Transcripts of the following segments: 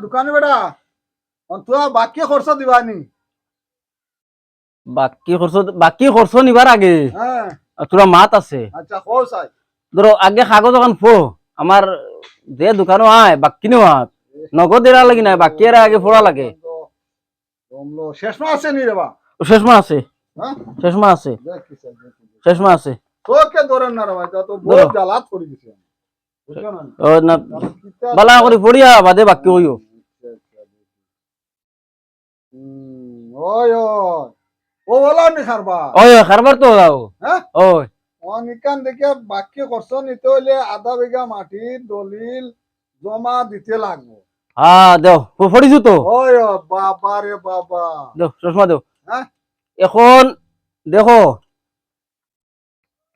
দোকানে বেটা তোরা বাকি খরচ দিবানি বাকি খরচ নিবার আগে হ্যাঁ তোরা মাত আছে আচ্ছা খরচ আই ধরো আগে কাগজ ওখান ফো আমার যে দোকানও আয় বাকি নিও হাত নগদ এরা লাগি নাই বাকি এরা আগে ফোড়া লাগে শেষ মাস আছে নি রে বা শেষমা আছে হ্যাঁ শেষমা আছে দেখিস শেষমা আছে তোকে ধরেন না রে ভাই তো বহুত জ্বালাত করে দিছে বুঝছো না ও না বালা করে পড়িয়া বাদে বাকি হইও ওই ওই ও বলো নি খারবা ওই খারবার তো দাও হ্যাঁ ওই অনিকান দেখে বাকি খরচ নিতে হইলে আধা বিঘা মাটির দলিল জমা দিতে লাগবে হ্যাঁ দেও পড়িছো তো ওই বাবা রে বাবা দেও চশমা দেও হ্যাঁ এখন দেখো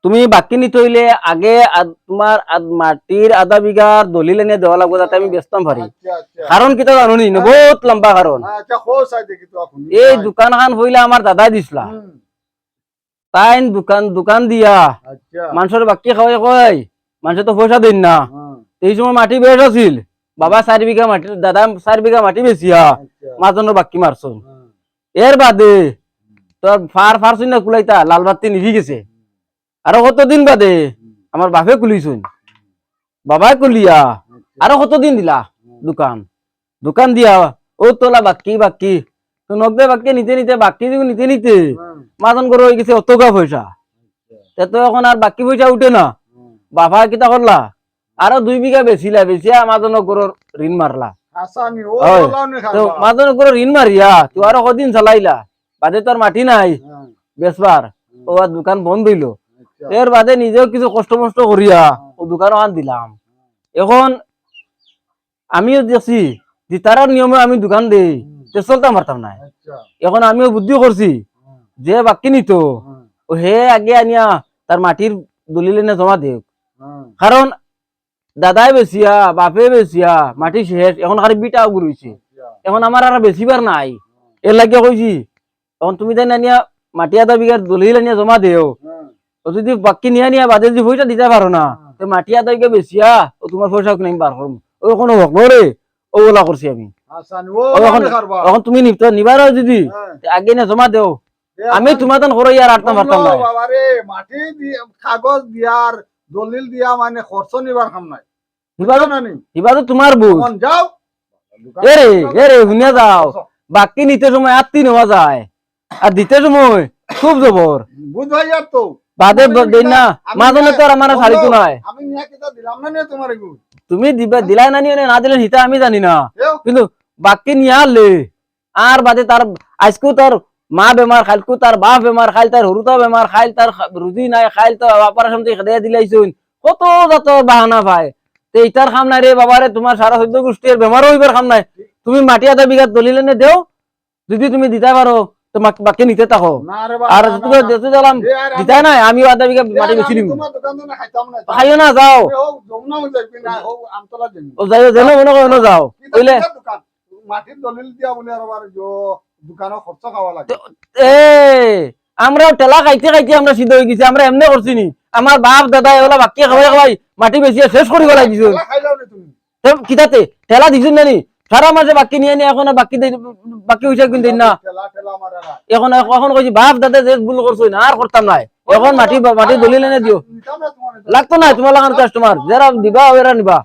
তুমি বাকি নিতে হইলে আগে তোমার মাটির আধা বিঘার দলিল এনে দেওয়া লাগবে যাতে আমি বেচতাম পারি আচ্ছা আচ্ছা কারণ কিতা জানো নি বহুত লম্বা কারণ আচ্ছা খোঁজ আই দেখি তো এখন এই দোকান খান হইলে আমার দাদাই দিছিলা তাই দোকান দিয়া আচ্ছা মানুষের বাকি খাওয়াই কয় মানুষে তো পয়সা দিন না এই সময় মাটি বেশ আছিল বাবা 4 বিঘা মাটি দাদা 4 বিঘা মাটি বেচিয়া মাজনের বাকি মারছুন এর বাদে তোর ফার শুন না কুলাইতা লাল বাতি নিভি গেছে আরো কতদিন বাদে আমার বাপে কুলিছুন বাবাই কুলিয়া আরো কতদিন দিলা দোকান দিয়া ও তোলা বাকি তো নব্বই বাকি নিতে নিতে বাকি নিতে নিতে মাজন করে হয়ে গেছে অতগা পয়সা তো এখন আর বাকি পয়সা উঠে না বাবা কিতা করলা আরো 2 বিঘা বেচিয়া মাজন গরুর ঋণ মারলা আসানি ও হয়। বলাও নি তো খারবা মাজন গরুর ঋণ মারিয়া তুই আরো কদিন চালাইলা বাদে তোর মাটি নাই বেচবার ও আর দোকান বন্ধ হইল এর বাদে নিজেও কিছু কষ্ট করিয়া ও দোকান আন দিলাম এখন আমিও দেখছি যে তার নিয়মে আমি দোকান দেই তে চলতাম পারতাম না আচ্ছা এখন আমিও বুদ্ধি করছি যে বাকি নিত ও হে আগে আনিয়া তার মাটির দলিল এনে জমা দেখ কারণ দাদাই বেচিয়া বাপে বেচিয়া মাটি শেষ এখন খালি বিটা ঘুরছে এখন আমার আর বেচিবার নাই এর লাগিয়া কইছি এখন তুমি তাই আনিয়া মাটি আধা বিঘার দলিল আনিয়া জমা দেও ও যদি বাকি নিয়া বাদে যদি পয়সা দিতে পারো না তো মাটি আধা বিঘা বেচিয়া ও তোমার পয়সা কিনে বার করবো ও কোনো হক রে ও বলা করছি আমি আসানি ও বলাও নি খারবা এখন তুমি নিবার যদি আগে না জমা দেও আমি তোমার তখন করো ইয়ার আটটা পারতাম না বাবা রে মাটি কাগজ দিয়ার দলিল দিয়া মানে খরচ নিবার কাম নাই এবার না নি এবার তো তোমার বুঝ মন যাও এরে শুনিয়া যাও বাকি নিতে সময় আত্মি নেওয়া যায় আর দিতে সময় খুব জবর বুঝ ভাই আর তো বাদে দিন না মাজনে তো আর আমার শাড়িতো নাই আমি নিয়া কিতা দিলাম না নে তোমার এগু তুমি দিলাই না নিয়ে না দিলে হিতা আমি জানি না এও কিন্তু বাকি নিয়ে আনলে আর বাদে তার আজকেও তার মা বেমার খাইলকু তার বাপ বেমার খাইল তার হরুতা বেমার খাইল তার রুজি নাই খাইল তো অপারেশন থেকে খেদে দিলাইছুন কত যত বাহানা ভাই তো এইটার খাম নাই রে বাবা রে তোমার সারা 14 গোষ্ঠীর বেমারও হইবার খাম নাই তুমি মাটি আধা বিঘা দলিল এনে দেও যদি তুমি দিতে পারো তো বাকি নিতে থাকো না রে বাবা আর তুমি যেতে গেলাম দিতে নাই আমিও আধা বিঘা মাটি বেশি নিব তোমার দোকান তো না খাইতাম না খাইও না যাও ও যমুনা হই যাইবি না ও আমতলা যাইবি ও যাইও যেন মনে করো না যাও কইলে দোকান মাটির দলিল দিয়া বলে আর আবার দোকানও খরচ খাওয়া লাগে এ আমরা টেলা খাইতে খাইতে আমরা সিদ্ধ হয়ে গেছি আমরা এমনি করছি নি আমার বাপ দাদা এগুলা বাকি খাওয়াই মাটি বেশি শেষ করে গলাই দিছো খাইলাও নি তুমি কিতাতে ঠেলা দিছুন না নি সারা মাসে বাকি নিয়ে নিয়ে এখন বাকি হইছে কিন্তু না ঠেলা ঠেলা মারা না এখন কইছি বাপ দাদা যে ভুল করছো না আর করতাম নাই এখন মাটি দলিল এনে দিও নিতাম না তোমার লাগতো না তোমার লাগান কাস্টমার যারা দিবা ওরা নিবা